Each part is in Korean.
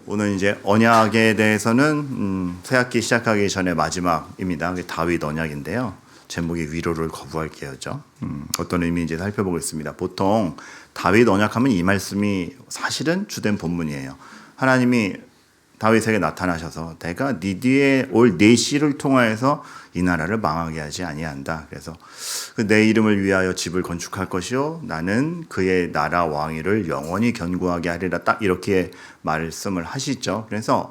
오늘 이제 언약에 대해서는 새학기 시작하기 전에 마지막입니다. 다윗 언약인데요. 제목이 위로를 거부할게요죠. 어떤 의미인지 살펴보겠습니다. 보통 다윗 언약하면 이 말씀이 사실은 주된 본문이에요. 하나님이 다윗에게 나타나셔서 내가 네 뒤에 올 네 씨를 통하여서 이 나라를 망하게 하지 아니한다. 그래서 내 이름을 위하여 집을 건축할 것이요 나는 그의 나라 왕위를 영원히 견고하게 하리라. 딱 이렇게 말씀을 하시죠. 그래서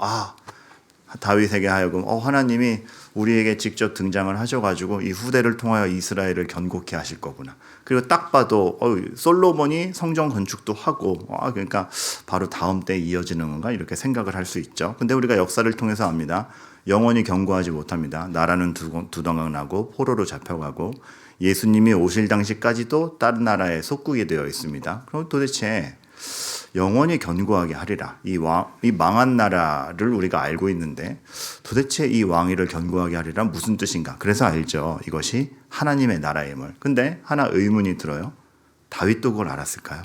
다윗에게 하여금 하나님이 우리에게 직접 등장을 하셔가지고 이 후대를 통하여 이스라엘을 견고케 하실 거구나. 그리고 딱 봐도 솔로몬이 성전 건축도 하고 그러니까 바로 다음 때에 이어지는 건가 이렇게 생각을 할 수 있죠. 근데 우리가 역사를 통해서 압니다. 영원히 견고하지 못합니다. 나라는 두동강나고 포로로 잡혀가고 예수님이 오실 당시까지도 다른 나라에 속국이 되어 있습니다. 그럼 도대체 영원히 견고하게 하리라. 이 망한 나라를 우리가 알고 있는데 도대체 이 왕위를 견고하게 하리라 무슨 뜻인가? 그래서 알죠. 이것이 하나님의 나라임을. 근데 하나 의문이 들어요. 다윗도 그걸 알았을까요?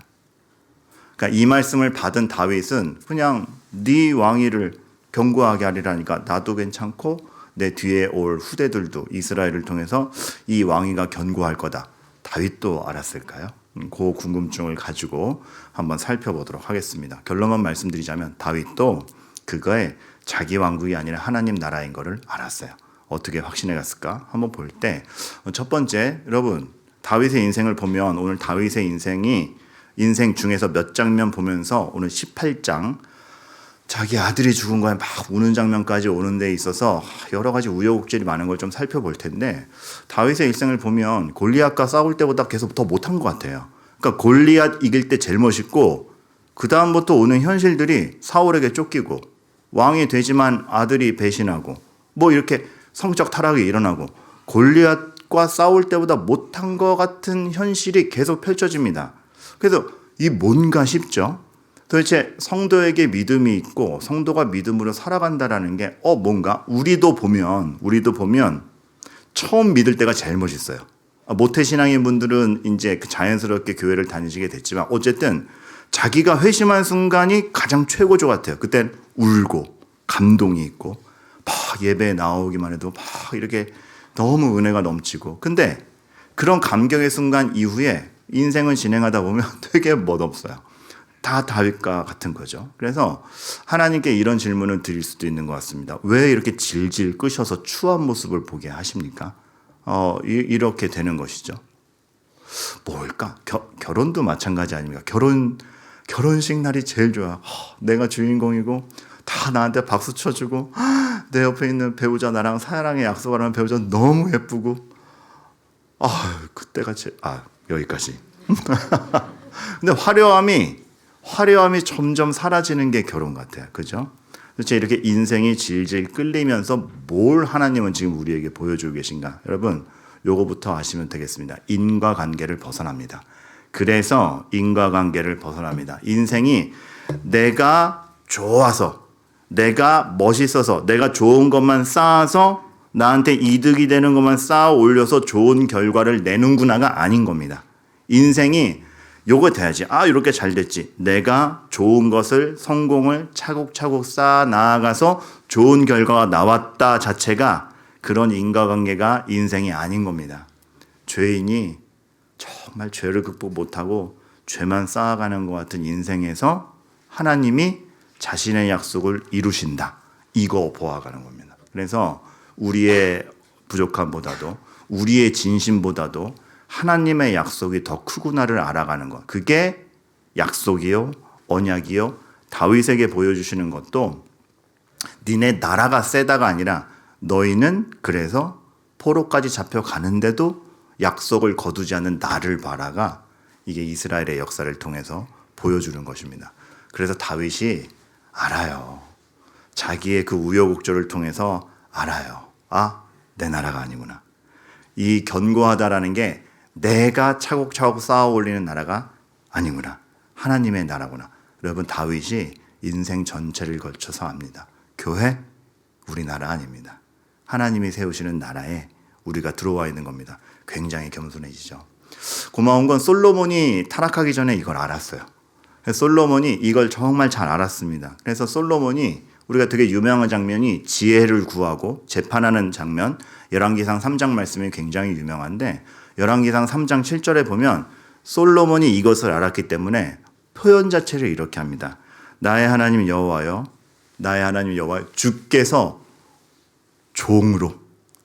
그러니까 이 말씀을 받은 다윗은 그냥 네 왕위를 견고하게 하리라니까 나도 괜찮고 내 뒤에 올 후대들도 이스라엘을 통해서 이 왕위가 견고할 거다. 다윗도 알았을까요? 그 궁금증을 가지고 한번 살펴보도록 하겠습니다. 결론만 말씀드리자면 다윗도 그거에 자기 왕국이 아니라 하나님 나라인 것을 알았어요. 어떻게 확신해 갔을까? 한번 볼 때 첫 번째, 여러분 다윗의 인생을 보면 오늘 다윗의 인생 중에서 몇 장면 보면서 오늘 18장 자기 아들이 죽은 거에 막 우는 장면까지 오는 데 있어서 여러 가지 우여곡절이 많은 걸 좀 살펴볼 텐데 다윗의 일생을 보면 골리앗과 싸울 때보다 계속 더 못한 것 같아요. 그러니까 골리앗 이길 때 제일 멋있고 그 다음부터 오는 현실들이 사울에게 쫓기고 왕이 되지만 아들이 배신하고 뭐 이렇게 성적 타락이 일어나고 골리앗과 싸울 때보다 못한 것 같은 현실이 계속 펼쳐집니다. 그래서 이 뭔가 싶죠. 도대체 성도에게 믿음이 있고 성도가 믿음으로 살아간다라는 게 뭔가 우리도 보면 처음 믿을 때가 제일 멋있어요. 모태신앙인 분들은 이제 자연스럽게 교회를 다니시게 됐지만 어쨌든 자기가 회심한 순간이 가장 최고조 같아요. 그땐 울고 감동이 있고 막 예배에 나오기만 해도 막 이렇게 너무 은혜가 넘치고 근데 그런 감격의 순간 이후에 인생을 진행하다 보면 되게 멋없어요. 다 다윗과 같은 거죠. 그래서 하나님께 이런 질문을 드릴 수도 있는 것 같습니다. 왜 이렇게 질질 끄셔서 추한 모습을 보게 하십니까? 이렇게 되는 것이죠. 뭘까? 결혼도 마찬가지 아닙니까? 결혼식 날이 제일 좋아. 내가 주인공이고 다 나한테 박수 쳐주고 내 옆에 있는 배우자 나랑 사랑의 약속을 하는 배우자 너무 예쁘고 그때가 여기까지. 근데 화려함이 점점 사라지는 게 결혼 같아요. 그죠? 도대체 이렇게 인생이 질질 끌리면서 뭘 하나님은 지금 우리에게 보여주고 계신가? 여러분, 요거부터 아시면 되겠습니다. 인과관계를 벗어납니다. 그래서 인과관계를 벗어납니다. 인생이 내가 좋아서, 내가 멋있어서, 내가 좋은 것만 쌓아서 나한테 이득이 되는 것만 쌓아 올려서 좋은 결과를 내는구나가 아닌 겁니다. 인생이 요거 돼야지. 이렇게 잘 됐지. 내가 좋은 것을 성공을 차곡차곡 쌓아 나아가서 좋은 결과가 나왔다 자체가 그런 인과관계가 인생이 아닌 겁니다. 죄인이 정말 죄를 극복 못하고 죄만 쌓아가는 것 같은 인생에서 하나님이 자신의 약속을 이루신다. 이거 보아가는 겁니다. 그래서 우리의 부족함보다도 우리의 진심보다도 하나님의 약속이 더 크구나를 알아가는 것. 그게 약속이요, 언약이요. 다윗에게 보여주시는 것도 니네 나라가 세다가 아니라 너희는 그래서 포로까지 잡혀가는데도 약속을 거두지 않는 나를 바라가 이게 이스라엘의 역사를 통해서 보여주는 것입니다. 그래서 다윗이 알아요. 자기의 그 우여곡절을 통해서 알아요. 내 나라가 아니구나. 이 견고하다라는 게 내가 차곡차곡 쌓아 올리는 나라가 아니구나. 하나님의 나라구나. 여러분 다윗이 인생 전체를 걸쳐서 압니다. 교회 우리나라 아닙니다. 하나님이 세우시는 나라에 우리가 들어와 있는 겁니다. 굉장히 겸손해지죠. 고마운 건 솔로몬이 타락하기 전에 이걸 알았어요. 솔로몬이 이걸 정말 잘 알았습니다. 그래서 솔로몬이 우리가 되게 유명한 장면이 지혜를 구하고 재판하는 장면, 열왕기상 3장 말씀이 굉장히 유명한데 열왕기상 3장 7절에 보면 솔로몬이 이것을 알았기 때문에 표현 자체를 이렇게 합니다. 나의 하나님 여호와여, 나의 하나님 여호와, 주께서 종으로.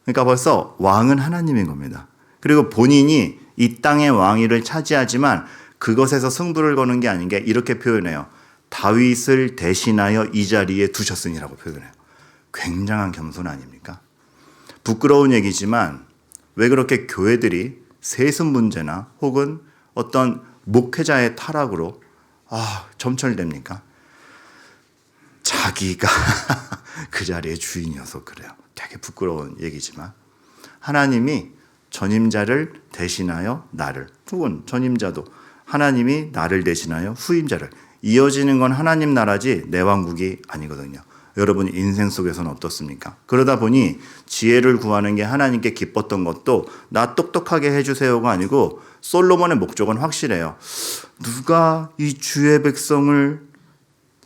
그러니까 벌써 왕은 하나님인 겁니다. 그리고 본인이 이 땅의 왕위를 차지하지만 그것에서 승부를 거는 게 아닌 게 이렇게 표현해요. 다윗을 대신하여 이 자리에 두셨으니라고 표현해요. 굉장한 겸손 아닙니까? 부끄러운 얘기지만 왜 그렇게 교회들이 세습 문제나 혹은 어떤 목회자의 타락으로 점철됩니까? 자기가 그 자리의 주인이어서 그래요. 되게 부끄러운 얘기지만 하나님이 전임자를 대신하여 나를, 혹은 전임자도 하나님이 나를 대신하여 후임자를, 이어지는 건 하나님 나라지 내 왕국이 아니거든요. 여러분 인생 속에서는 어떻습니까? 그러다 보니 지혜를 구하는 게 하나님께 기뻤던 것도 나 똑똑하게 해주세요가 아니고 솔로몬의 목적은 확실해요. 누가 이 주의 백성을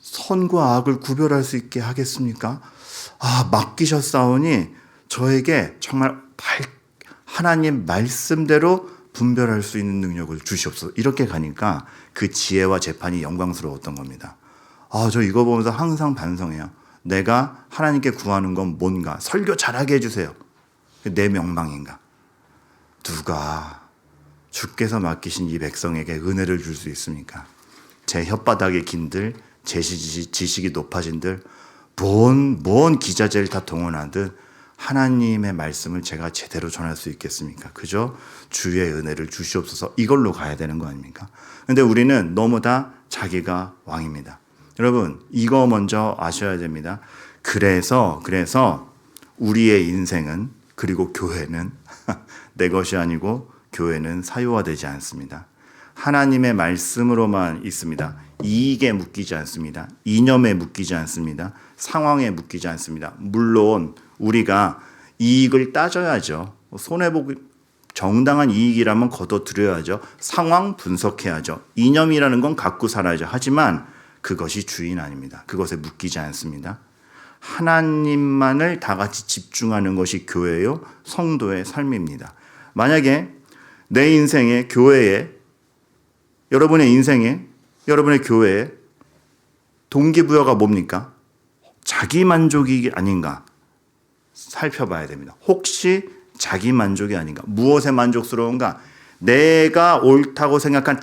선과 악을 구별할 수 있게 하겠습니까? 맡기셨사오니 저에게 정말 하나님 말씀대로 분별할 수 있는 능력을 주시옵소서. 이렇게 가니까 그 지혜와 재판이 영광스러웠던 겁니다. 저 이거 보면서 항상 반성해요. 내가 하나님께 구하는 건 뭔가? 설교 잘하게 해주세요. 내 명망인가? 누가 주께서 맡기신 이 백성에게 은혜를 줄 수 있습니까? 제 혓바닥이 긴들, 제 지식이 높아진들, 뭔 기자재를 다 동원하듯 하나님의 말씀을 제가 제대로 전할 수 있겠습니까? 그저 주의 은혜를 주시옵소서, 이걸로 가야 되는 거 아닙니까? 근데 우리는 너무 다 자기가 왕입니다. 여러분 이거 먼저 아셔야 됩니다. 그래서 우리의 인생은, 그리고 교회는 내 것이 아니고 교회는 사유화되지 않습니다. 하나님의 말씀으로만 있습니다. 이익에 묶이지 않습니다. 이념에 묶이지 않습니다. 상황에 묶이지 않습니다. 물론 우리가 이익을 따져야죠. 손해보기 정당한 이익이라면 거둬들여야죠. 상황 분석해야죠. 이념이라는 건 갖고 살아야죠. 하지만 그것이 주인 아닙니다. 그것에 묶이지 않습니다. 하나님만을 다 같이 집중하는 것이 교회요, 성도의 삶입니다. 만약에 내 인생에, 교회에, 여러분의 인생에, 여러분의 교회에 동기부여가 뭡니까? 자기 만족이 아닌가 살펴봐야 됩니다. 혹시 자기 만족이 아닌가? 무엇에 만족스러운가? 내가 옳다고 생각한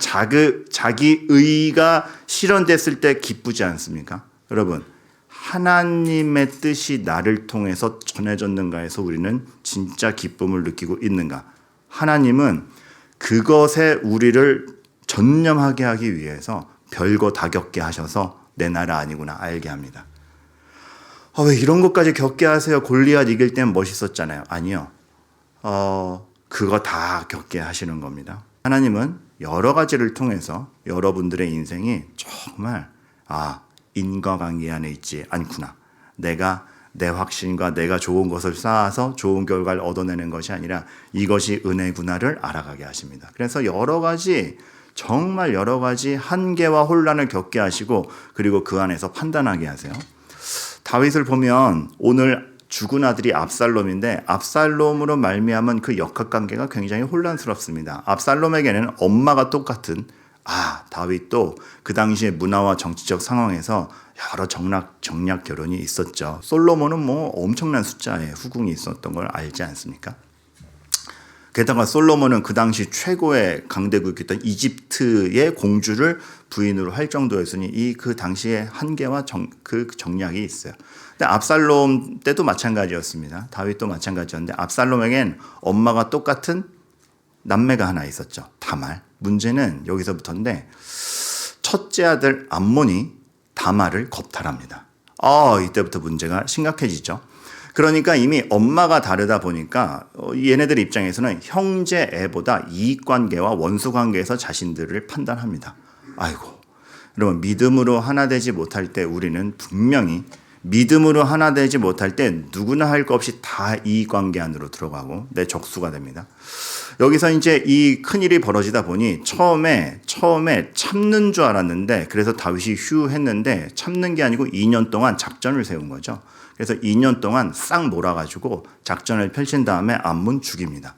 자기의가 실현됐을 때 기쁘지 않습니까? 여러분, 하나님의 뜻이 나를 통해서 전해졌는가에서 우리는 진짜 기쁨을 느끼고 있는가? 하나님은 그것에 우리를 전념하게 하기 위해서 별거 다 겪게 하셔서 내 나라 아니구나 알게 합니다. 왜 이런 것까지 겪게 하세요? 골리앗 이길 땐 멋있었잖아요. 아니요. 그거 다 겪게 하시는 겁니다. 하나님은 여러 가지를 통해서 여러분들의 인생이 정말 인과관계 안에 있지 않구나. 내가 내 확신과 내가 좋은 것을 쌓아서 좋은 결과를 얻어내는 것이 아니라 이것이 은혜구나를 알아가게 하십니다. 그래서 정말 여러 가지 한계와 혼란을 겪게 하시고, 그리고 그 안에서 판단하게 하세요. 다윗을 보면 오늘 죽은 아들이 압살롬인데 압살롬으로 말미암은 그 역학관계가 굉장히 혼란스럽습니다. 압살롬에게는 엄마가 똑같은 다윗도 그 당시의 문화와 정치적 상황에서 여러 정략 결혼이 있었죠. 솔로몬은 엄청난 숫자의 후궁이 있었던 걸 알지 않습니까? 게다가 솔로몬은 그 당시 최고의 강대국이었던 이집트의 공주를 부인으로 할 정도였으니 그 당시의 한계와 그 정략이 있어요. 근데 압살롬 때도 마찬가지였습니다. 다윗도 마찬가지였는데 압살롬에겐 엄마가 똑같은 남매가 하나 있었죠. 다말. 문제는 여기서부터인데 첫째 아들 암몬이 다말을 겁탈합니다. 이때부터 문제가 심각해지죠. 그러니까 이미 엄마가 다르다 보니까 얘네들 입장에서는 형제 애보다 이익관계와 원수관계에서 자신들을 판단합니다. 여러분 믿음으로 하나 되지 못할 때 우리는 분명히 믿음으로 하나 되지 못할 때 누구나 할 것 없이 다 이익관계 안으로 들어가고 내 적수가 됩니다. 여기서 이제 이 큰일이 벌어지다 보니 처음에 참는 줄 알았는데, 그래서 다윗이 휴 했는데 참는 게 아니고 2년 동안 작전을 세운 거죠. 그래서 2년 동안 싹 몰아가지고 작전을 펼친 다음에 암몬 죽입니다.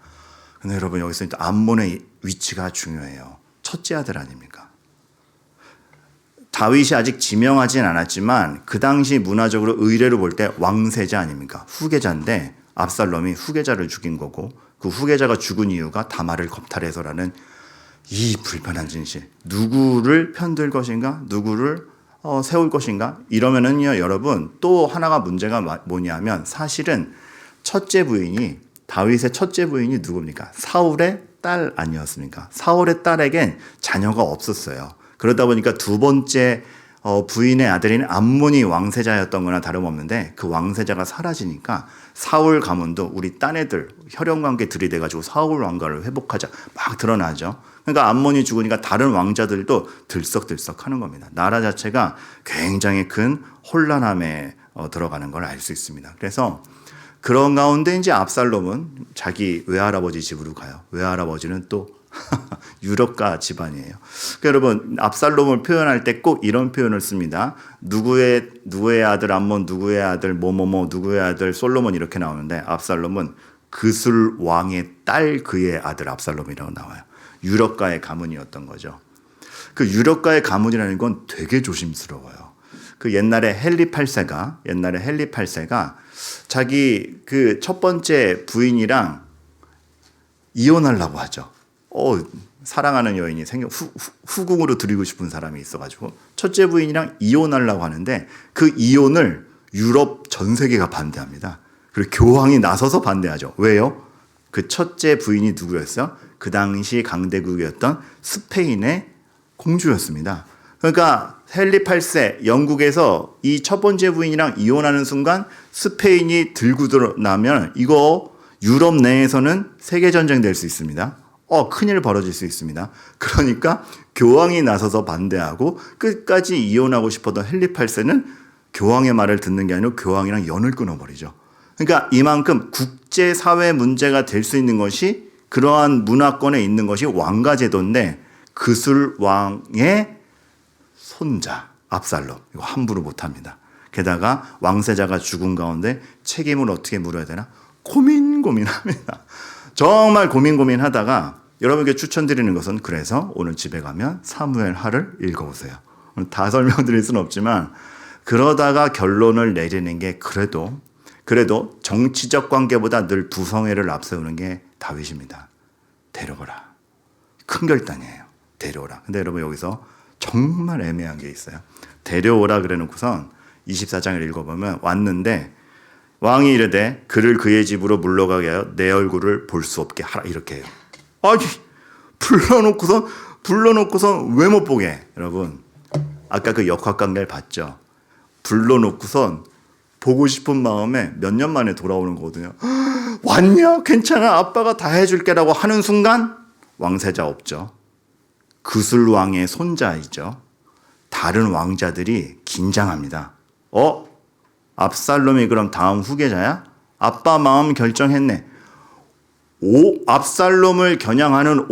근데 여러분 여기서 암몬의 위치가 중요해요. 첫째 아들 아닙니까? 다윗이 아직 지명하진 않았지만 그 당시 문화적으로 의례로 볼 때 왕세자 아닙니까? 후계자인데 압살롬이 후계자를 죽인 거고, 그 후계자가 죽은 이유가 다말을 겁탈해서라는 이 불편한 진실. 누구를 편들 것인가? 누구를 세울 것인가? 이러면은요, 여러분, 또 하나가 문제가 뭐냐면, 사실은 첫째 부인이, 다윗의 첫째 부인이 누굽니까? 사울의 딸 아니었습니까? 사울의 딸에겐 자녀가 없었어요. 그러다 보니까 두 번째 부인의 아들인 암몬이 왕세자였던 거나 다름없는데, 그 왕세자가 사라지니까 사울 가문도 우리 딴애들 혈연관계 들이대가지고 사울 왕가를 회복하자 막 드러나죠. 그러니까 암몬이 죽으니까 다른 왕자들도 들썩들썩하는 겁니다. 나라 자체가 굉장히 큰 혼란함에 들어가는 걸 알 수 있습니다. 그래서 그런 가운데 이제 압살롬은 자기 외할아버지 집으로 가요. 외할아버지는 또 유럽가 집안이에요. 그러니까 여러분, 압살롬을 표현할 때 꼭 이런 표현을 씁니다. 누구의 아들 암몬, 누구의 아들 뭐뭐뭐, 누구의 아들 솔로몬 이렇게 나오는데, 압살롬은 그술 왕의 딸 그의 아들 압살롬이라고 나와요. 유럽가의 가문이었던 거죠. 그 유럽가의 가문이라는 건 되게 조심스러워요. 그 옛날에 헨리 8세가 자기 그 첫 번째 부인이랑 이혼하려고 하죠. 사랑하는 여인이 후궁으로 드리고 싶은 사람이 있어가지고 첫째 부인이랑 이혼하려고 하는데, 그 이혼을 유럽 전 세계가 반대합니다. 그리고 교황이 나서서 반대하죠. 왜요? 그 첫째 부인이 누구였어요? 그 당시 강대국이었던 스페인의 공주였습니다. 그러니까 헨리 8세 영국에서 이 첫 번째 부인이랑 이혼하는 순간 스페인이 들고 나면 이거 유럽 내에서는 세계전쟁 될 수 있습니다. 큰일 벌어질 수 있습니다. 그러니까 교황이 나서서 반대하고 끝까지 이혼하고 싶었던 헨리 8세는 교황의 말을 듣는 게 아니고 교황이랑 연을 끊어버리죠. 그러니까 이만큼 국제사회 문제가 될 수 있는 것이, 그러한 문화권에 있는 것이 왕가제도인데, 그술 왕의 손자 압살롬, 이거 함부로 못합니다. 게다가 왕세자가 죽은 가운데 책임을 어떻게 물어야 되나 고민합니다. 정말 고민하다가 여러분께 추천드리는 것은, 그래서 오늘 집에 가면 사무엘 하를 읽어보세요. 다 설명드릴 수는 없지만, 그러다가 결론을 내리는 게 그래도 정치적 관계보다 늘 부성애를 앞세우는 게 다윗입니다. 데려오라. 큰 결단이에요. 데려오라. 근데 여러분 여기서 정말 애매한 게 있어요. 데려오라 그래 놓고선 24장을 읽어보면, 왔는데 왕이 이르되 그를 그의 집으로 물러가게 하여 내 얼굴을 볼 수 없게 하라, 이렇게 해요. 아니, 불러놓고선 왜 못 보게? 여러분, 아까 그 역학관계를 봤죠. 불러놓고선 보고 싶은 마음에 몇 년 만에 돌아오는 거거든요. 왔냐? 괜찮아, 아빠가 다 해줄게라고 하는 순간 왕세자 없죠. 그술 왕의 손자이죠. 다른 왕자들이 긴장합니다. 압살롬이 그럼 다음 후계자야? 아빠 마음 결정했네. 압살롬을 겨냥하는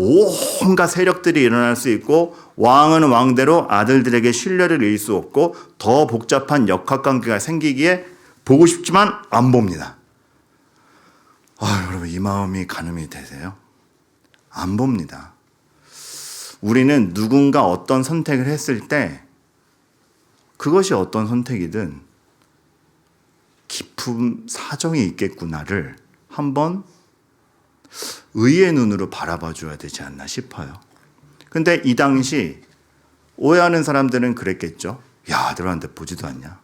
온갖 세력들이 일어날 수 있고, 왕은 왕대로 아들들에게 신뢰를 잃을 수 없고, 더 복잡한 역학관계가 생기기에 보고 싶지만 안 봅니다. 여러분, 이 마음이 가늠이 되세요? 안 봅니다. 우리는 누군가 어떤 선택을 했을 때 그것이 어떤 선택이든 깊은 사정이 있겠구나를 한번 의의 눈으로 바라봐 줘야 되지 않나 싶어요. 근데 이 당시 오해하는 사람들은 그랬겠죠. 야, 아들한테 보지도 않냐?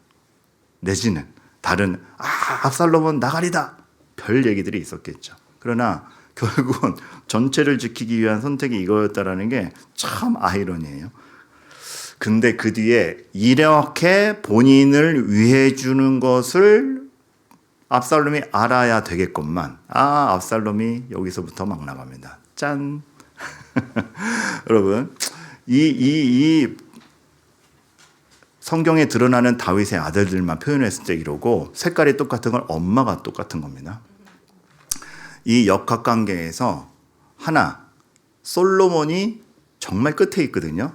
내지는 다른 압살롬은 나가리다, 별 얘기들이 있었겠죠. 그러나 결국은 전체를 지키기 위한 선택이 이거였다라는 게 참 아이러니해요. 근데 그 뒤에 이렇게 본인을 위해 주는 것을 압살롬이 알아야 되겠건만, 압살롬이 여기서부터 막 나갑니다. 짠. 여러분, 이 성경에 드러나는 다윗의 아들들만 표현했을 때 이러고, 색깔이 똑같은 건 엄마가 똑같은 겁니다. 이 역학관계에서 하나, 솔로몬이 정말 끝에 있거든요.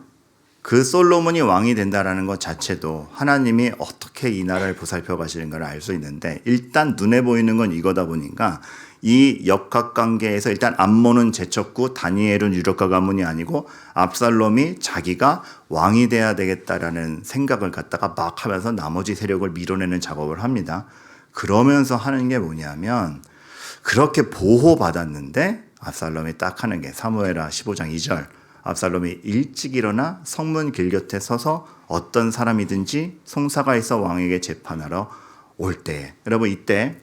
그 솔로몬이 왕이 된다라는 것 자체도 하나님이 어떻게 이 나라를 보살펴 가시는 걸 알 수 있는데, 일단 눈에 보이는 건 이거다 보니까 이 역학관계에서 일단 암몬은 제쳤고 다니엘은 유력과 가문이 아니고 압살롬이 자기가 왕이 돼야 되겠다라는 생각을 갖다가 막 하면서 나머지 세력을 밀어내는 작업을 합니다. 그러면서 하는 게 뭐냐면, 그렇게 보호받았는데 압살롬이 딱 하는 게 사무엘하 15장 2절, 압살롬이 일찍 일어나 성문 길 곁에 서서 어떤 사람이든지 송사가 있어 왕에게 재판하러 올 때, 여러분 이때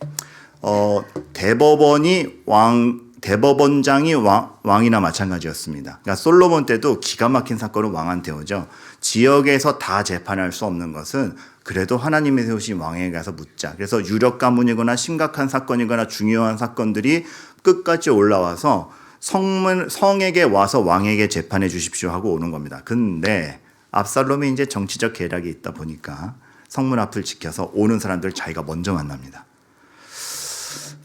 대법원장이 왕이나 마찬가지였습니다. 그러니까 솔로몬 때도 기가 막힌 사건은 왕한테 오죠. 지역에서 다 재판할 수 없는 것은 그래도 하나님이 세우신 왕에게 가서 묻자. 그래서 유력 가문이거나 심각한 사건이거나 중요한 사건들이 끝까지 올라와서 성에게 와서 왕에게 재판해 주십시오 하고 오는 겁니다. 근데 압살롬이 이제 정치적 계략이 있다 보니까 성문 앞을 지켜서 오는 사람들 자기가 먼저 만납니다.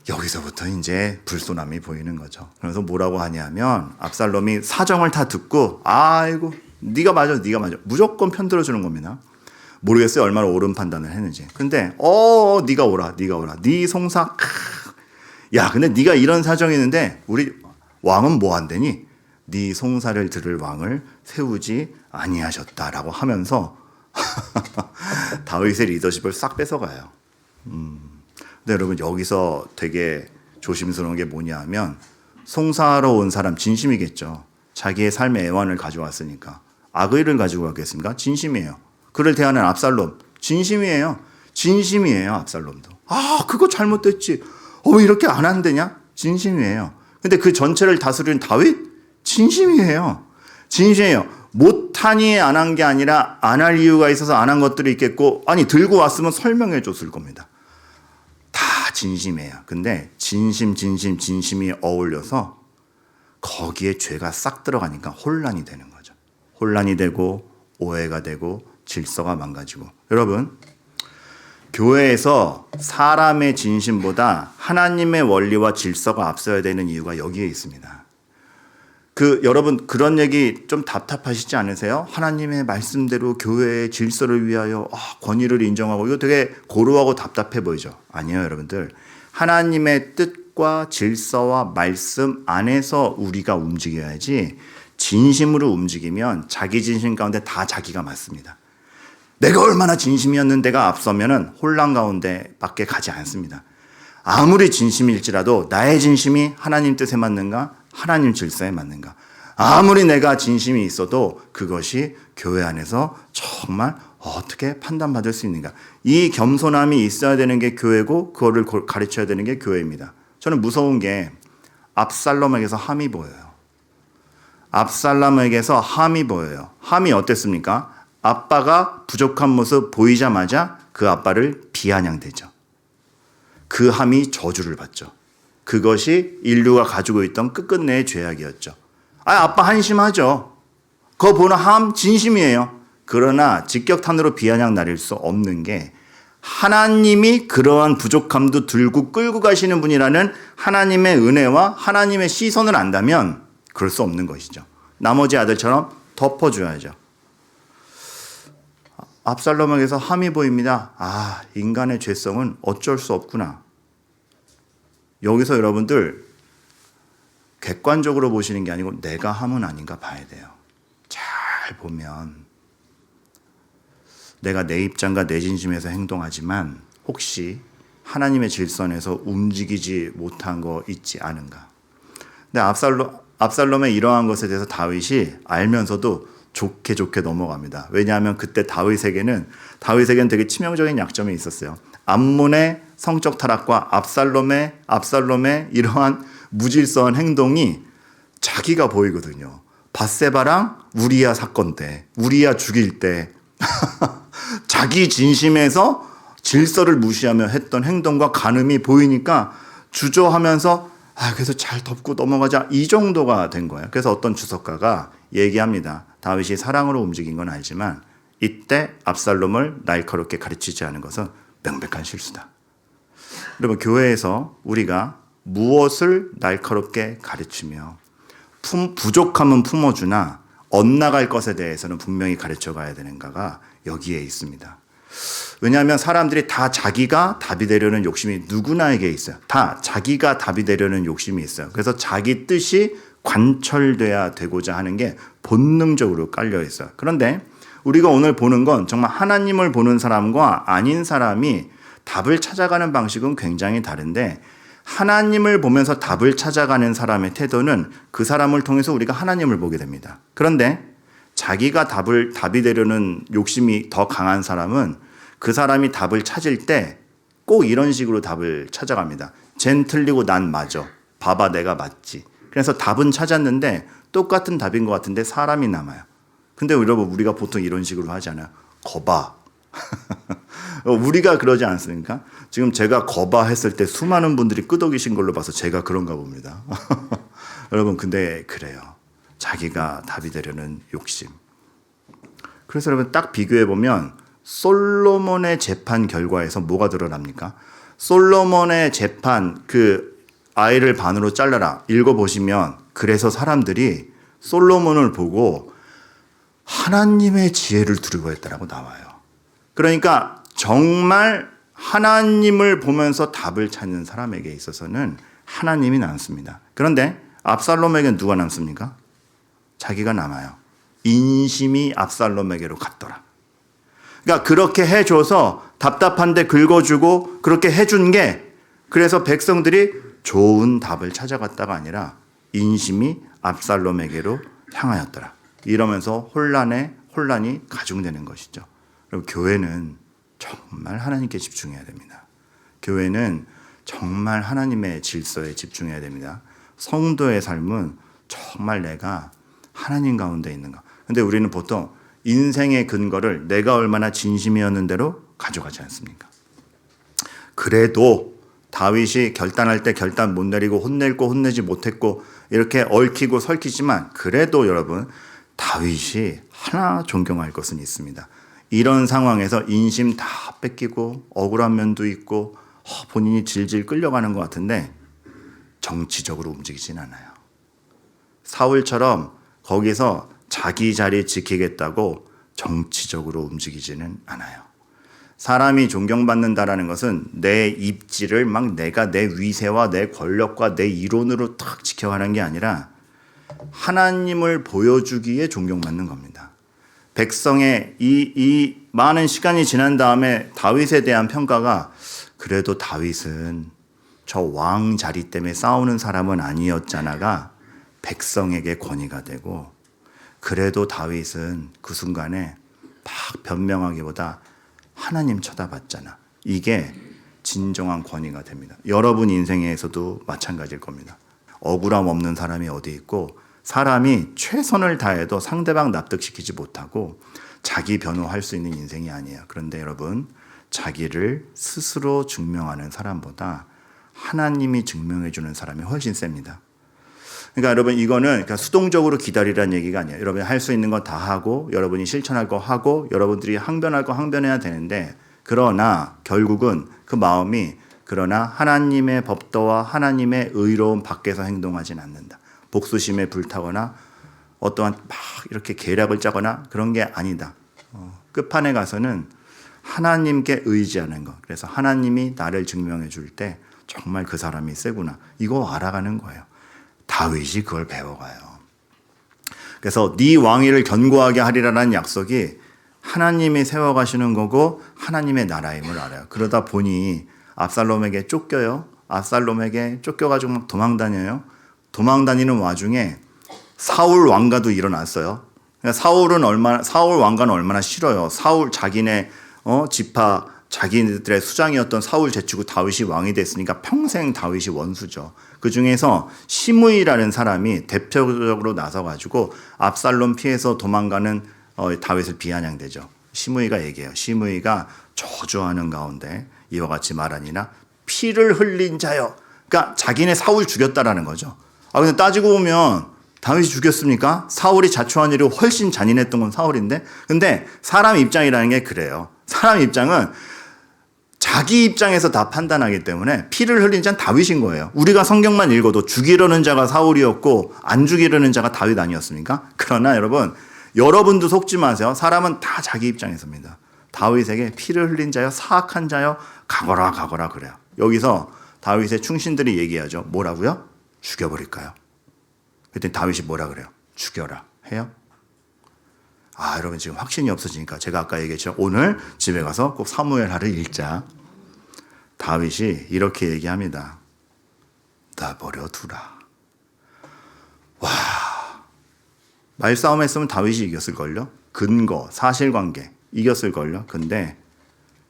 여기서부터 이제 불손함이 보이는 거죠. 그래서 뭐라고 하냐면, 압살롬이 사정을 다 듣고, 아이고 네가 맞아 무조건 편들어 주는 겁니다. 모르겠어요 얼마나 옳은 판단을 했는지. 근데 네가 오라 네 송사. 야 근데 네가 이런 사정이 있는데 우리 왕은 뭐 안 되니? 네 송사를 들을 왕을 세우지 아니하셨다라고 하면서 다윗의 리더십을 싹 뺏어가요. 근데 여러분 여기서 되게 조심스러운 게 뭐냐면, 송사하러 온 사람 진심이겠죠. 자기의 삶의 애환을 가져왔으니까. 악의를 가지고 왔겠습니까? 진심이에요. 그를 대하는 압살롬 진심이에요. 압살롬도. 그거 잘못됐지. 왜 이렇게 안 한대냐? 진심이에요. 근데 그 전체를 다스리는 다윗 진심이에요. 못하니 안 한 게 아니라 안 할 이유가 있어서 안 한 것들이 있겠고, 아니 들고 왔으면 설명해 줬을 겁니다. 다 진심이에요. 근데 진심이 어울려서 거기에 죄가 싹 들어가니까 혼란이 되는 거죠. 혼란이 되고 오해가 되고 질서가 망가지고. 여러분, 교회에서 사람의 진심보다 하나님의 원리와 질서가 앞서야 되는 이유가 여기에 있습니다. 여러분 그런 얘기 좀 답답하시지 않으세요? 하나님의 말씀대로 교회의 질서를 위하여 권위를 인정하고, 이거 되게 고루하고 답답해 보이죠? 아니에요 여러분들. 하나님의 뜻과 질서와 말씀 안에서 우리가 움직여야지, 진심으로 움직이면 자기 진심 가운데 다 자기가 맞습니다. 내가 얼마나 진심이었는데가 앞서면은 혼란 가운데 밖에 가지 않습니다. 아무리 진심일지라도 나의 진심이 하나님 뜻에 맞는가? 하나님 질서에 맞는가? 아무리 내가 진심이 있어도 그것이 교회 안에서 정말 어떻게 판단받을 수 있는가? 이 겸손함이 있어야 되는 게 교회고, 그거를 가르쳐야 되는 게 교회입니다. 저는 무서운 게 압살롬에게서 함이 보여요. 함이 어땠습니까? 아빠가 부족한 모습 보이자마자 그 아빠를 비아냥대죠. 그 함이 저주를 받죠. 그것이 인류가 가지고 있던 끝끝내의 죄악이었죠. 아빠 한심하죠. 그거 보는 함 진심이에요. 그러나 직격탄으로 비아냥 나릴 수 없는 게, 하나님이 그러한 부족함도 들고 끌고 가시는 분이라는 하나님의 은혜와 하나님의 시선을 안다면 그럴 수 없는 것이죠. 나머지 아들처럼 덮어줘야죠. 압살롬에게서 함이 보입니다. 인간의 죄성은 어쩔 수 없구나. 여기서 여러분들 객관적으로 보시는 게 아니고 내가 함은 아닌가 봐야 돼요. 잘 보면 내가 내 입장과 내 진심에서 행동하지만 혹시 하나님의 질서에서 움직이지 못한 거 있지 않은가. 근데 압살롬의 이러한 것에 대해서 다윗이 알면서도 좋게 넘어갑니다. 왜냐하면 그때 다윗에게는 되게 치명적인 약점이 있었어요. 암몬의 성적 타락과 압살롬의 이러한 무질서한 행동이 자기가 보이거든요. 밧세바랑 우리야 사건 때, 우리야 죽일 때 자기 진심에서 질서를 무시하며 했던 행동과 간음이 보이니까 주저하면서 그래서 잘 덮고 넘어가자, 이 정도가 된 거예요. 그래서 어떤 주석가가 얘기합니다. 다윗이 사랑으로 움직인 건 알지만 이때 압살롬을 날카롭게 가르치지 않은 것은 명백한 실수다. 여러분, 교회에서 우리가 무엇을 날카롭게 가르치며 부족함은 품어주나 엇나갈 것에 대해서는 분명히 가르쳐 가야 되는가가 여기에 있습니다. 왜냐하면 사람들이 다 자기가 답이 되려는 욕심이 누구나에게 있어요. 다 자기가 답이 되려는 욕심이 있어요. 그래서 자기 뜻이 관철돼야 되고자 하는 게 본능적으로 깔려 있어요. 그런데 우리가 오늘 보는 건 정말 하나님을 보는 사람과 아닌 사람이 답을 찾아가는 방식은 굉장히 다른데, 하나님을 보면서 답을 찾아가는 사람의 태도는 그 사람을 통해서 우리가 하나님을 보게 됩니다. 그런데 자기가 답이 되려는 욕심이 더 강한 사람은 그 사람이 답을 찾을 때 꼭 이런 식으로 답을 찾아갑니다. 쟨 틀리고 난 맞아. 봐봐, 내가 맞지. 그래서 답은 찾았는데 똑같은 답인 것 같은데 사람이 남아요. 근데 여러분, 우리가 보통 이런 식으로 하잖아요. 거봐. 우리가 그러지 않습니까? 지금 제가 거봐 했을 때 수많은 분들이 끄덕이신 걸로 봐서 제가 그런가 봅니다. 여러분, 근데 그래요. 자기가 답이 되려는 욕심. 그래서 여러분, 딱 비교해 보면 솔로몬의 재판 결과에서 뭐가 드러납니까? 솔로몬의 재판, 그 아이를 반으로 잘라라 읽어보시면, 그래서 사람들이 솔로몬을 보고 하나님의 지혜를 두려워했다라고 나와요. 그러니까 정말 하나님을 보면서 답을 찾는 사람에게 있어서는 하나님이 남습니다. 그런데 압살롬에게는 누가 남습니까? 자기가 남아요. 인심이 압살롬에게로 갔더라. 그러니까 그렇게 해줘서 답답한데 긁어주고 그렇게 해준 게, 그래서 백성들이 좋은 답을 찾아갔다가 아니라 인심이 압살롬에게로 향하였더라. 이러면서 혼란이 가중되는 것이죠. 그리고 교회는 정말 하나님께 집중해야 됩니다. 교회는 정말 하나님의 질서에 집중해야 됩니다. 성도의 삶은 정말 내가 하나님 가운데 있는가. 근데 우리는 보통 인생의 근거를 내가 얼마나 진심이었는 대로 가져가지 않습니까? 그래도 다윗이 결단할 때 결단 못 내리고 혼냈고 혼내지 못했고 이렇게 얽히고 설키지만, 그래도 여러분, 다윗이 하나 존경할 것은 있습니다. 이런 상황에서 인심 다 뺏기고 억울한 면도 있고 본인이 질질 끌려가는 것 같은데 정치적으로 움직이진 않아요. 사울처럼 거기서 자기 자리 지키겠다고 정치적으로 움직이지는 않아요. 사람이 존경받는다라는 것은 내 입지를 막 내가 내 위세와 내 권력과 내 이론으로 탁 지켜가는 게 아니라 하나님을 보여주기에 존경받는 겁니다. 백성의 이 많은 시간이 지난 다음에 다윗에 대한 평가가, 그래도 다윗은 저 왕 자리 때문에 싸우는 사람은 아니었잖아가 백성에게 권위가 되고, 그래도 다윗은 그 순간에 막 변명하기보다 하나님 쳐다봤잖아. 이게 진정한 권위가 됩니다. 여러분 인생에서도 마찬가지일 겁니다. 억울함 없는 사람이 어디 있고, 사람이 최선을 다해도 상대방 납득시키지 못하고 자기 변호할 수 있는 인생이 아니에요. 그런데 여러분, 자기를 스스로 증명하는 사람보다 하나님이 증명해 주는 사람이 훨씬 셉니다. 그러니까 여러분, 이거는 그러니까 수동적으로 기다리라는 얘기가 아니에요. 여러분이 할 수 있는 거 다 하고, 여러분이 실천할 거 하고, 여러분들이 항변할 거 항변해야 되는데, 그러나 결국은 그 마음이, 그러나 하나님의 법도와 하나님의 의로움 밖에서 행동하진 않는다. 복수심에 불타거나 어떠한 막 이렇게 계략을 짜거나 그런 게 아니다. 끝판에 가서는 하나님께 의지하는 것. 그래서 하나님이 나를 증명해 줄 때 정말 그 사람이 세구나. 이거 알아가는 거예요. 다윗이 그걸 배워가요. 그래서 네 왕위를 견고하게 하리라는 약속이 하나님이 세워가시는 거고 하나님의 나라임을 알아요. 그러다 보니 압살롬에게 쫓겨요. 압살롬에게 쫓겨가지고 막 도망다녀요. 도망다니는 와중에 사울 왕가도 일어났어요. 그러니까 사울 왕가는 얼마나 싫어요. 사울 자기네 지파 자기들의 수장이었던 사울 제치고 다윗이 왕이 됐으니까 평생 다윗이 원수죠. 그 중에서 시므이라는 사람이 대표적으로 나서가지고 압살롬 피해서 도망가는 다윗을 비아냥대죠. 시므이가 얘기해요. 시므이가 저주하는 가운데 이와 같이 말하니나 피를 흘린 자여. 그러니까 자기네 사울 죽였다라는 거죠. 근데 따지고 보면 다윗이 죽였습니까? 사울이 자초한 일이 훨씬 잔인했던 건 사울인데, 근데 사람 입장이라는 게 그래요. 사람 입장은 자기 입장에서 다 판단하기 때문에 피를 흘린 자는 다윗인 거예요. 우리가 성경만 읽어도 죽이려는 자가 사울이었고 안 죽이려는 자가 다윗 아니었습니까? 그러나 여러분, 여러분도 속지 마세요. 사람은 다 자기 입장에서입니다. 다윗에게 피를 흘린 자여 사악한 자여 가거라 가거라 그래요. 여기서 다윗의 충신들이 얘기하죠. 뭐라고요? 죽여버릴까요? 그랬더니 다윗이 뭐라 그래요? 죽여라 해요? 여러분 지금 확신이 없어지니까 제가 아까 얘기했죠. 오늘 집에 가서 꼭 사무엘하를 읽자. 다윗이 이렇게 얘기합니다. 내버려 두라. 와, 말싸움 했으면 다윗이 이겼을걸요? 근거, 사실관계 이겼을걸요? 근데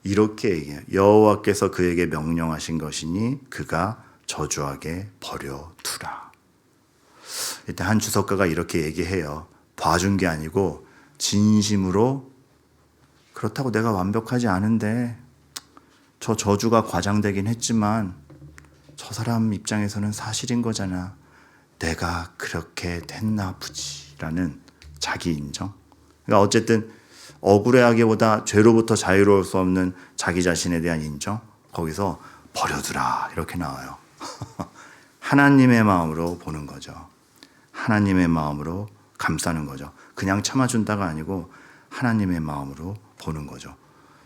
이렇게 얘기해요. 여호와께서 그에게 명령하신 것이니 그가 저주하게 버려두라. 일단 한 주석가가 이렇게 얘기해요. 봐준 게 아니고 진심으로 그렇다고 내가 완벽하지 않은데 저 저주가 과장되긴 했지만 저 사람 입장에서는 사실인 거잖아. 내가 그렇게 됐나 보지 라는 자기 인정. 그러니까 어쨌든 억울해하기보다 죄로부터 자유로울 수 없는 자기 자신에 대한 인정. 거기서 버려두라 이렇게 나와요. 하나님의 마음으로 보는 거죠. 하나님의 마음으로 감싸는 거죠. 그냥 참아준다가 아니고 하나님의 마음으로 보는 거죠.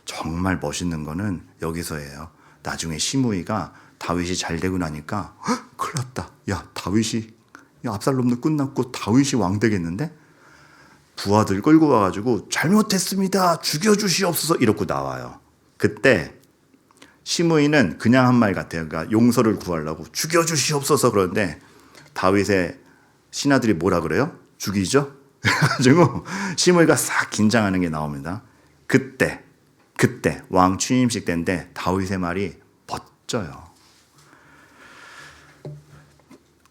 정말 멋있는 거는 여기서예요. 나중에 시므이가 다윗이 잘 되고 나니까 큰일 났다. 야 압살롬도 끝났고 다윗이 왕 되겠는데? 부하들 끌고 와가지고 잘못했습니다. 죽여주시옵소서 이러고 나와요. 그때 시므이는 그냥 한 말 같아요. 그러니까 용서를 구하려고 죽여주시옵소서 그러는데 다윗의 신하들이 뭐라 그래요? 죽이죠? 그래가지고 시므이가 싹 긴장하는 게 나옵니다. 그때 왕 취임식 때인데 다윗의 말이 멋져요.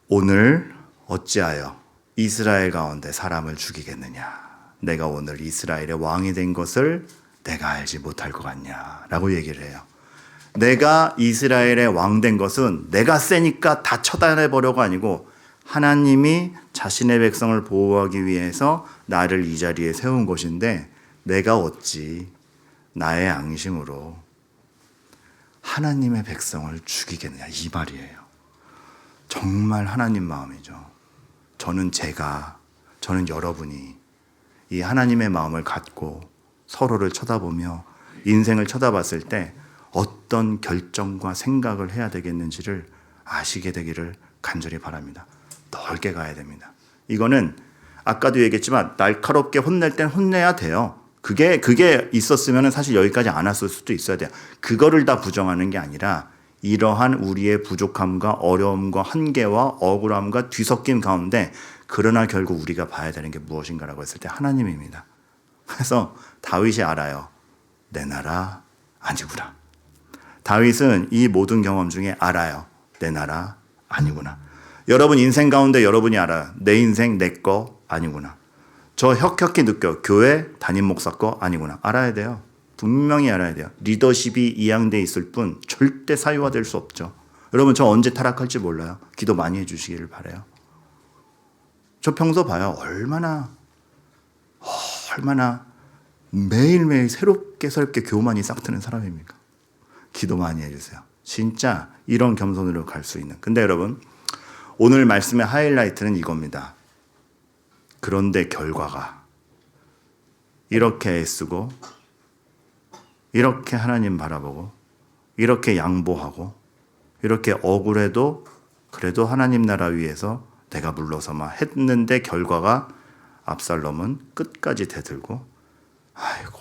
오늘 어찌하여 이스라엘 가운데 사람을 죽이겠느냐? 내가 오늘 이스라엘의 왕이 된 것을 내가 알지 못할 것 같냐? 라고 얘기를 해요. 내가 이스라엘의 왕 된 것은 내가 세니까 다 처단해보려고 아니고 하나님이 자신의 백성을 보호하기 위해서 나를 이 자리에 세운 것인데 내가 어찌 나의 앙심으로 하나님의 백성을 죽이겠느냐 이 말이에요. 정말 하나님 마음이죠. 저는 여러분이 이 하나님의 마음을 갖고 서로를 쳐다보며 인생을 쳐다봤을 때 어떤 결정과 생각을 해야 되겠는지를 아시게 되기를 간절히 바랍니다. 넓게 가야 됩니다. 이거는 아까도 얘기했지만 날카롭게 혼낼 땐 혼내야 돼요. 그게 있었으면 사실 여기까지 안 왔을 수도 있어야 돼요. 그거를 다 부정하는 게 아니라 이러한 우리의 부족함과 어려움과 한계와 억울함과 뒤섞임 가운데 그러나 결국 우리가 봐야 되는 게 무엇인가라고 했을 때 하나님입니다. 그래서 다윗이 알아요. 내 나라 아니구나. 다윗은 이 모든 경험 중에 알아요. 내 나라 아니구나. 여러분 인생 가운데 여러분이 알아요. 내 인생 내 거 아니구나. 저 혁혁히 느껴. 교회 담임 목사 거 아니구나. 알아야 돼요. 분명히 알아야 돼요. 리더십이 이양돼 있을 뿐 절대 사유화될 수 없죠. 여러분 저 언제 타락할지 몰라요. 기도 많이 해주시기를 바라요. 저 평소 봐요. 얼마나 매일매일 새롭게 교만이 싹트는 사람입니까? 기도 많이 해주세요. 진짜 이런 겸손으로 갈 수 있는. 근데 여러분 오늘 말씀의 하이라이트는 이겁니다. 그런데 결과가 이렇게 애쓰고 이렇게 하나님 바라보고 이렇게 양보하고 이렇게 억울해도 그래도 하나님 나라 위해서 내가 물러서마 했는데 결과가 압살롬은 끝까지 대들고 아이고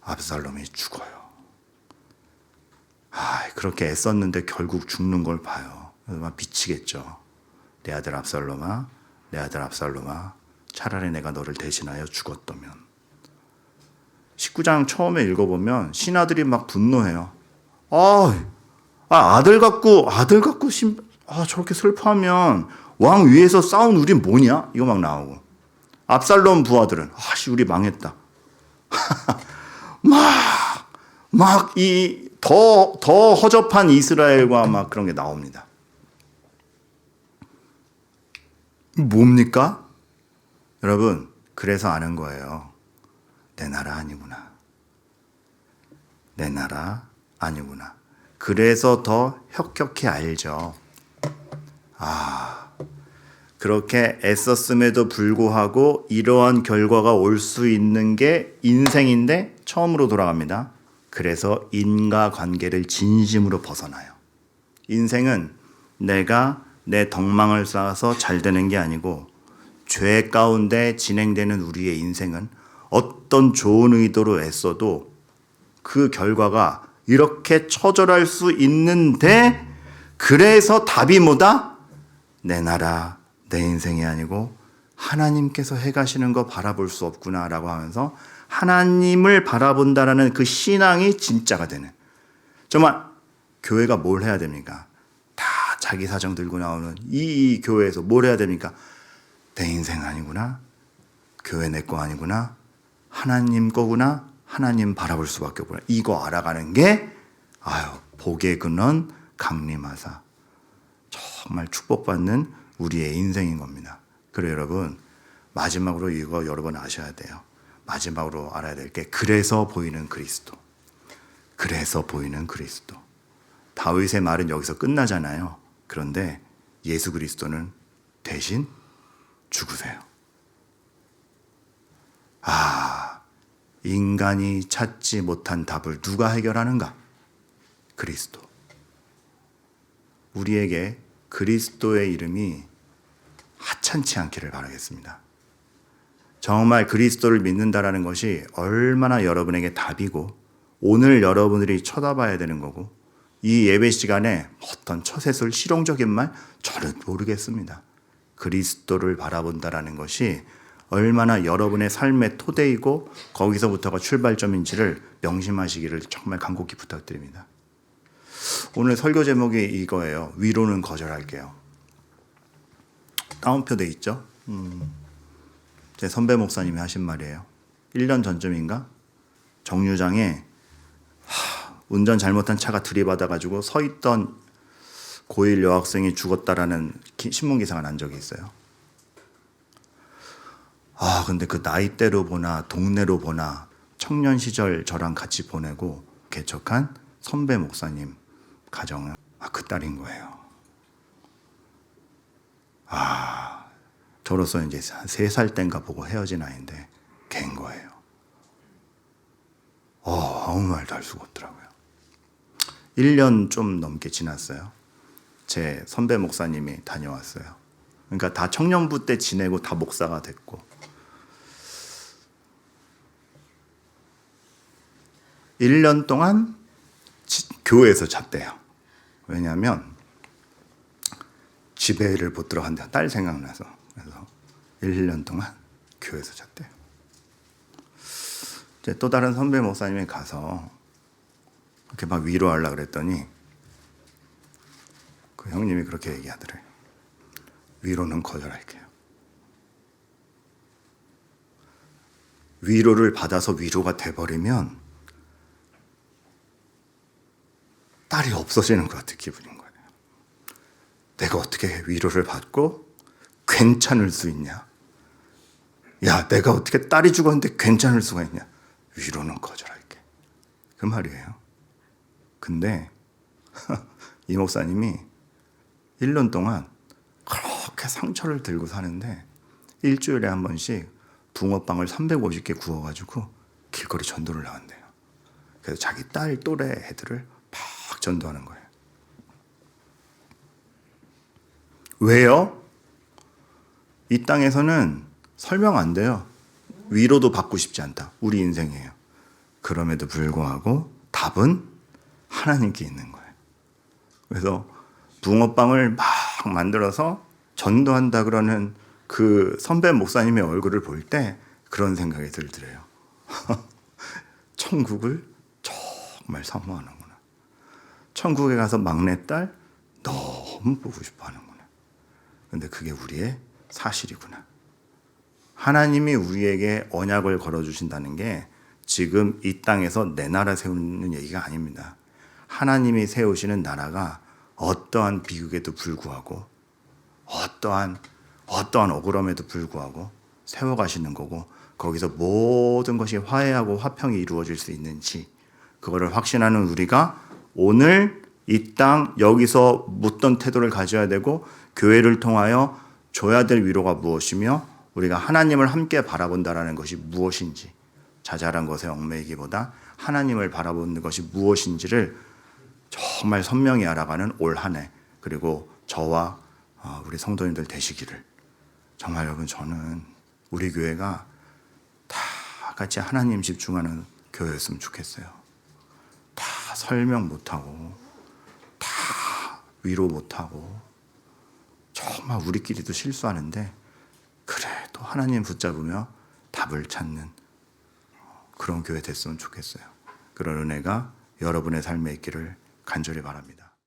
압살롬이 죽어요. 그렇게 애썼는데 결국 죽는 걸 봐요. 막 미치겠죠. 내 아들 압살롬아 차라리 내가 너를 대신하여 죽었다면. 19장 처음에 읽어보면 신하들이 막 분노해요. 아들 갖고 저렇게 슬퍼하면 왕 위에서 싸운 우린 뭐냐? 이거 막 나오고. 압살롬 부하들은 우리 망했다. 더 허접한 이스라엘과 막 그런 게 나옵니다. 뭡니까? 여러분, 그래서 아는 거예요. 내 나라 아니구나. 내 나라 아니구나. 그래서 더 혁혁히 알죠. 그렇게 애썼음에도 불구하고 이러한 결과가 올 수 있는 게 인생인데 처음으로 돌아갑니다. 그래서 인과관계를 진심으로 벗어나요. 인생은 내가 내 덕망을 쌓아서 잘 되는 게 아니고 죄 가운데 진행되는 우리의 인생은 어떤 좋은 의도로 애써도 그 결과가 이렇게 처절할 수 있는데, 그래서 답이 뭐다? 내 나라, 내 인생이 아니고 하나님께서 해가시는 거 바라볼 수 없구나라고 하면서 하나님을 바라본다라는 그 신앙이 진짜가 되는. 정말 교회가 뭘 해야 됩니까? 다 자기 사정 들고 나오는 이 교회에서 뭘 해야 됩니까? 내 인생 아니구나, 교회 내 거 아니구나, 하나님 거구나, 하나님 바라볼 수밖에 없구나, 이거 알아가는 게 복의 근원 강림하사 정말 축복받는 우리의 인생인 겁니다. 그래서 여러분, 마지막으로 이거 여러분 아셔야 돼요. 마지막으로 알아야 될 게 그래서 보이는 그리스도. 그래서 보이는 그리스도. 다윗의 말은 여기서 끝나잖아요. 그런데 예수 그리스도는 대신 죽으세요. 인간이 찾지 못한 답을 누가 해결하는가? 그리스도. 우리에게 그리스도의 이름이 하찮지 않기를 바라겠습니다. 정말 그리스도를 믿는다라는 것이 얼마나 여러분에게 답이고 오늘 여러분들이 쳐다봐야 되는 거고, 이 예배 시간에 어떤 처세술 실용적인 말 저는 모르겠습니다. 그리스도를 바라본다라는 것이 얼마나 여러분의 삶의 토대이고 거기서부터가 출발점인지를 명심하시기를 정말 간곡히 부탁드립니다. 오늘 설교 제목이 이거예요. 위로는 거절할게요. 따옴표 돼 있죠? 제 선배 목사님이 하신 말이에요. 1년 전쯤인가? 정류장에 운전 잘못한 차가 들이받아가지고 서 있던 고1 여학생이 죽었다라는 신문기사가 난 적이 있어요. 근데 그 나이대로 보나 동네로 보나 청년 시절 저랑 같이 보내고 개척한 선배 목사님 가정은 그 딸인 거예요. 저로서 이제 3살 땐가 보고 헤어진 아이인데 걔인 거예요. 아무 말도 할 수가 없더라고요. 1년 좀 넘게 지났어요. 제 선배 목사님이 다녀왔어요. 그러니까 다 청년부 때 지내고 다 목사가 됐고, 1년 동안 교회에서 잤대요. 왜냐하면 집에를 못 들어간대요. 딸 생각나서. 그래서 1년 동안 교회에서 잤대요. 이제 또 다른 선배 목사님이 가서 이렇게 막 위로하려고 그랬더니 그 형님이 그렇게 얘기하더래요. 위로는 거절할게요. 위로를 받아서 위로가 돼버리면 딸이 없어지는 것 같은 기분인 거예요. 내가 어떻게 위로를 받고 괜찮을 수 있냐? 야, 내가 어떻게 딸이 죽었는데 괜찮을 수가 있냐? 위로는 거절할게. 그 말이에요. 근데 이 목사님이 1년 동안 그렇게 상처를 들고 사는데 일주일에 한 번씩 붕어빵을 350개 구워가지고 길거리 전도를 나간대요. 그래서 자기 딸 또래 애들을 막 전도하는 거예요. 왜요? 이 땅에서는 설명 안 돼요. 위로도 받고 싶지 않다. 우리 인생이에요. 그럼에도 불구하고 답은 하나님께 있는 거예요. 그래서 붕어빵을 막 만들어서 전도한다 그러는 그 선배 목사님의 얼굴을 볼 때 그런 생각이 들더래요. 천국을 정말 사모하는구나. 천국에 가서 막내딸 너무 보고 싶어 하는구나. 근데 그게 우리의 사실이구나. 하나님이 우리에게 언약을 걸어주신다는 게 지금 이 땅에서 내 나라 세우는 얘기가 아닙니다. 하나님이 세우시는 나라가 어떠한 비극에도 불구하고 어떠한 억울함에도 불구하고 세워가시는 거고, 거기서 모든 것이 화해하고 화평이 이루어질 수 있는지 그거를 확신하는 우리가 오늘 이 땅 여기서 묻던 태도를 가져야 되고 교회를 통하여 줘야 될 위로가 무엇이며 우리가 하나님을 함께 바라본다라는 것이 무엇인지 자잘한 것에 얽매이기보다 하나님을 바라보는 것이 무엇인지를 정말 선명히 알아가는 올 한 해 그리고 저와 우리 성도님들 되시기를 정말 여러분 저는 우리 교회가 다 같이 하나님 집중하는 교회였으면 좋겠어요. 다 설명 못하고 다 위로 못하고 정말 우리끼리도 실수하는데 그래도 하나님 붙잡으며 답을 찾는 그런 교회 됐으면 좋겠어요. 그런 은혜가 여러분의 삶에 있기를 간절히 바랍니다.